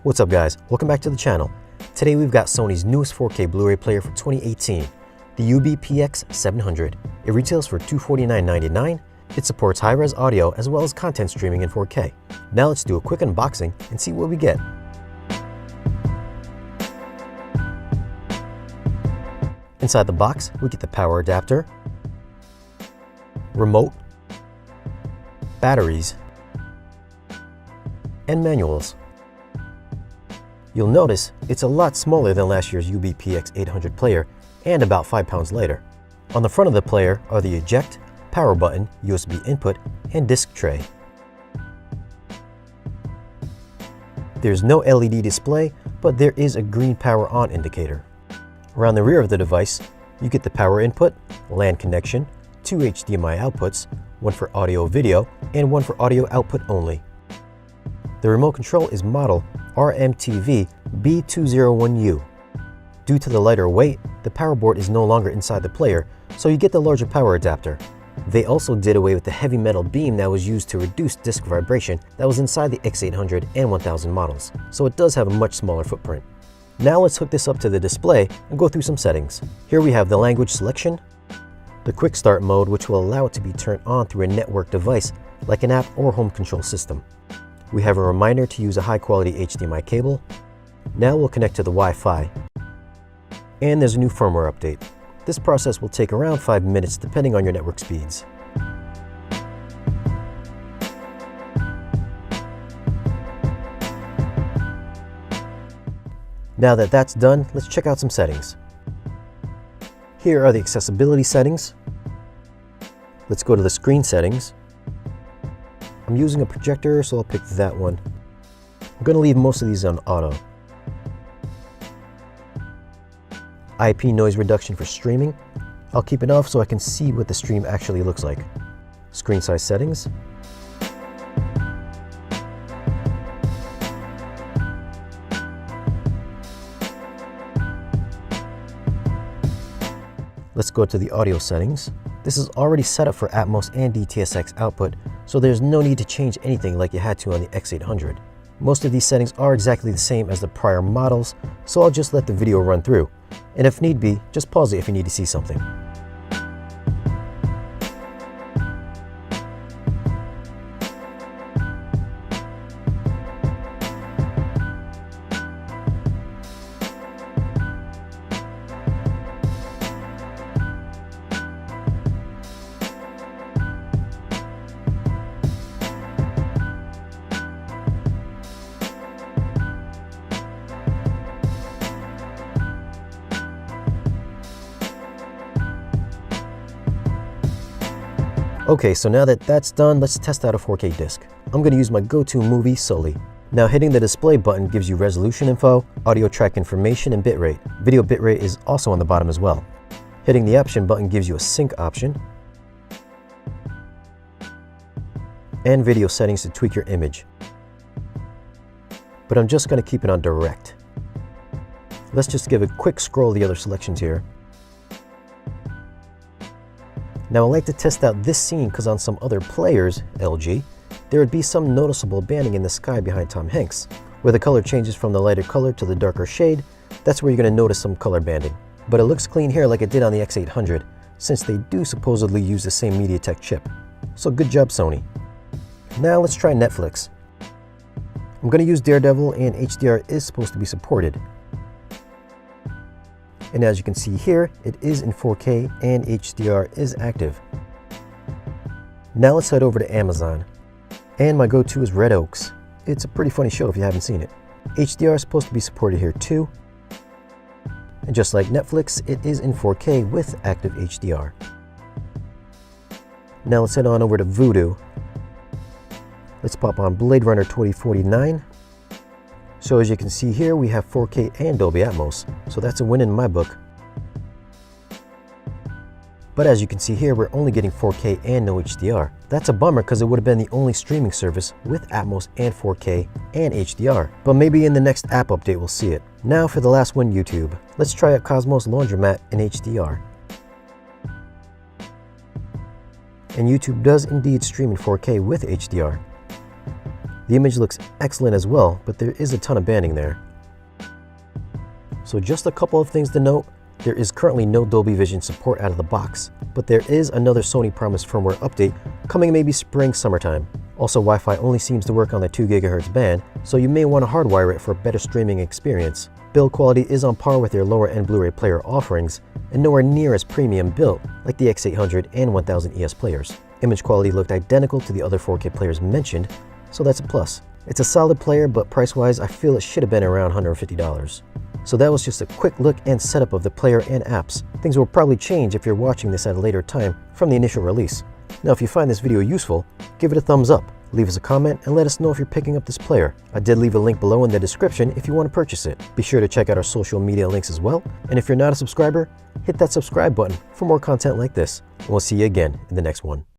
What's up guys, welcome back to the channel. Today we've got Sony's newest 4K Blu-ray player for 2018, the UBPX700. It retails for $249.99. It supports high-res audio as well as content streaming in 4K. Now let's do a quick unboxing and see what we get. Inside the box, we get the power adapter, remote, batteries, and manuals. You'll notice it's a lot smaller than last year's UBPX800 player and about 5 pounds lighter. On the front of the player are the eject, power button, USB input, and disc tray. There's no LED display, but there is a green power on indicator. Around the rear of the device, you get the power input, LAN connection, 2 HDMI outputs, one for audio video, and one for audio output only. The remote control is model RMTV B201U. Due to the lighter weight, the power board is no longer inside the player, so you get the larger power adapter. They also did away with the heavy metal beam that was used to reduce disc vibration that was inside the X800 and 1000 models, so it does have a much smaller footprint. Now let's hook this up to the display and go through some settings. Here we have the language selection, the quick start mode, which will allow it to be turned on through a network device like an app or home control system. We have a reminder to use a high-quality HDMI cable. Now we'll connect to the Wi-Fi. And there's a new firmware update. This process will take around 5 minutes depending on your network speeds. Now that that's done, let's check out some settings. Here are the accessibility settings. Let's go to the screen settings. I'm using a projector, so I'll pick that one. I'm going to leave most of these on auto. IP noise reduction for streaming. I'll keep it off so I can see what the stream actually looks like. Screen size settings. Let's go to the audio settings. This is already set up for Atmos and DTS:X output, so there's no need to change anything like you had to on the X800. Most of these settings are exactly the same as the prior models, so I'll just let the video run through. And if need be, just pause it if you need to see something. Okay, so now that that's done, let's test out a 4K disc. I'm going to use my go-to movie, Sully. Now hitting the display button gives you resolution info, audio track information, and bitrate. Video bitrate is also on the bottom as well. Hitting the option button gives you a sync option, and video settings to tweak your image. But I'm just going to keep it on direct. Let's just give a quick scroll of the other selections here. Now I like to test out this scene because on some other players, LG, there would be some noticeable banding in the sky behind Tom Hanks. Where the color changes from the lighter color to the darker shade, that's where you're going to notice some color banding. But it looks clean here like it did on the X800, since they do supposedly use the same MediaTek chip. So good job, Sony. Now let's try Netflix. I'm going to use Daredevil, and HDR is supposed to be supported. And as you can see here, it is in 4K and HDR is active. Now let's head over to Amazon. And my go-to is Red Oaks. It's a pretty funny show if you haven't seen it. HDR is supposed to be supported here too. And just like Netflix, it is in 4K with active HDR. Now let's head on over to Vudu. Let's pop on Blade Runner 2049. So as you can see here, we have 4K and Dolby Atmos, so that's a win in my book. But as you can see here, we're only getting 4K and no HDR. That's a bummer because it would have been the only streaming service with Atmos and 4K and HDR. But maybe in the next app update we'll see it. Now for the last one, YouTube. Let's try out Cosmos Laundromat in HDR. And YouTube does indeed stream in 4K with HDR. The image looks excellent as well, but there is a ton of banding there. So just a couple of things to note. There is currently no Dolby Vision support out of the box, but there is another Sony promised firmware update coming maybe spring, summertime. Also, Wi-Fi only seems to work on the 2 GHz band, so you may want to hardwire it for a better streaming experience. Build quality is on par with their lower-end Blu-ray player offerings, and nowhere near as premium built like the X800 and 1000 ES players. Image quality looked identical to the other 4K players mentioned, so that's a plus. It's a solid player, but price-wise, I feel it should have been around $150. So that was just a quick look and setup of the player and apps. Things will probably change if you're watching this at a later time from the initial release. Now, if you find this video useful, give it a thumbs up, leave us a comment, and let us know if you're picking up this player. I did leave a link below in the description if you want to purchase it. Be sure to check out our social media links as well. And if you're not a subscriber, hit that subscribe button for more content like this. And we'll see you again in the next one.